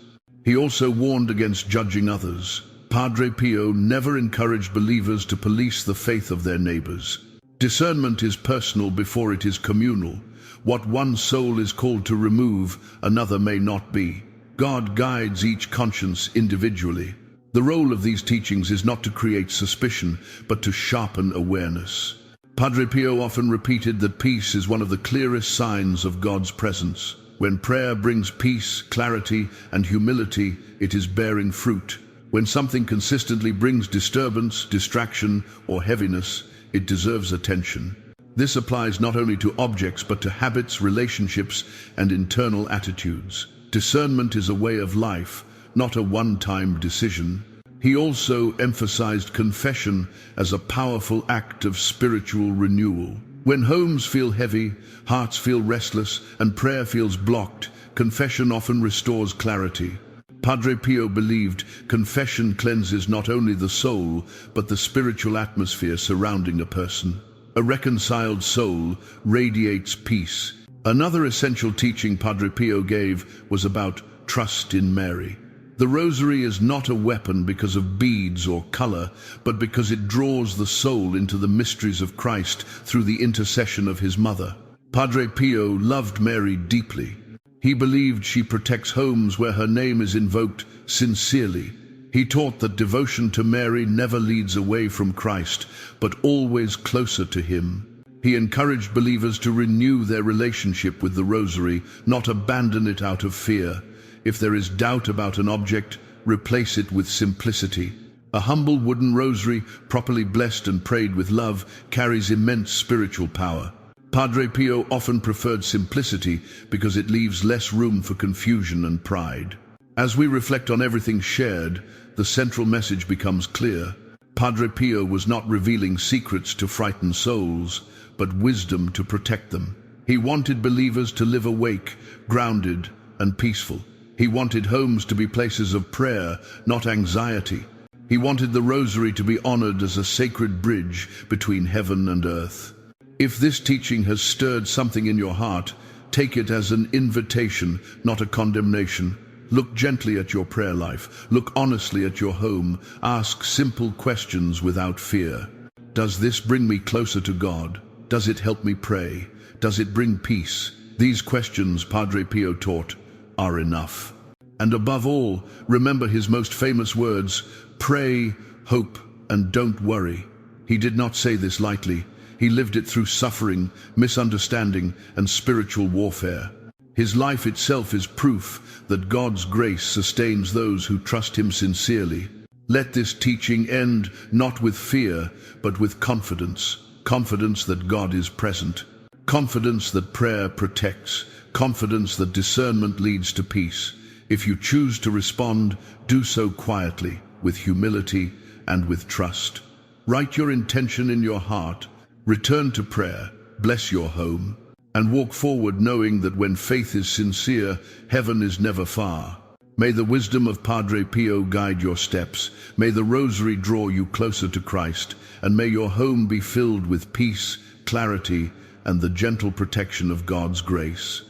He also warned against judging others. Padre Pio never encouraged believers to police the faith of their neighbors. Discernment is personal before it is communal. What one soul is called to remove, another may not be. God guides each conscience individually. The role of these teachings is not to create suspicion, but to sharpen awareness. Padre Pio often repeated that peace is one of the clearest signs of God's presence. When prayer brings peace, clarity, and humility, it is bearing fruit. When something consistently brings disturbance, distraction, or heaviness, it deserves attention. This applies not only to objects, but to habits, relationships, and internal attitudes. Discernment is a way of life, not a one-time decision. He also emphasized confession as a powerful act of spiritual renewal. When homes feel heavy, hearts feel restless, and prayer feels blocked, confession often restores clarity. Padre Pio believed confession cleanses not only the soul, but the spiritual atmosphere surrounding a person. A reconciled soul radiates peace. Another essential teaching Padre Pio gave was about trust in Mary. The rosary is not a weapon because of beads or color, but because it draws the soul into the mysteries of Christ through the intercession of his mother. Padre Pio loved Mary deeply. He believed she protects homes where her name is invoked sincerely. He taught that devotion to Mary never leads away from Christ, but always closer to him. He encouraged believers to renew their relationship with the rosary, not abandon it out of fear. If there is doubt about an object, replace it with simplicity. A humble wooden rosary, properly blessed and prayed with love, carries immense spiritual power. Padre Pio often preferred simplicity because it leaves less room for confusion and pride. As we reflect on everything shared, the central message becomes clear. Padre Pio was not revealing secrets to frighten souls, but wisdom to protect them. He wanted believers to live awake, grounded, and peaceful. He wanted homes to be places of prayer, not anxiety. He wanted the rosary to be honored as a sacred bridge between heaven and earth. If this teaching has stirred something in your heart, take it as an invitation, not a condemnation. Look gently at your prayer life. Look honestly at your home. Ask simple questions without fear. Does this bring me closer to God? Does it help me pray? Does it bring peace? These questions, Padre Pio taught, are enough. And above all, remember his most famous words: pray, hope, and don't worry. He did not say this lightly. He lived it through suffering, misunderstanding, and spiritual warfare. His life itself is proof that God's grace sustains those who trust him sincerely. Let this teaching end not with fear, but with confidence. Confidence that God is present. Confidence that prayer protects. Confidence that discernment leads to peace. If you choose to respond, do so quietly, with humility and with trust. Write your intention in your heart. Return to prayer. Bless your home. And walk forward knowing that when faith is sincere, heaven is never far. May the wisdom of Padre Pio guide your steps. May the rosary draw you closer to Christ. And may your home be filled with peace, clarity, and the gentle protection of God's grace.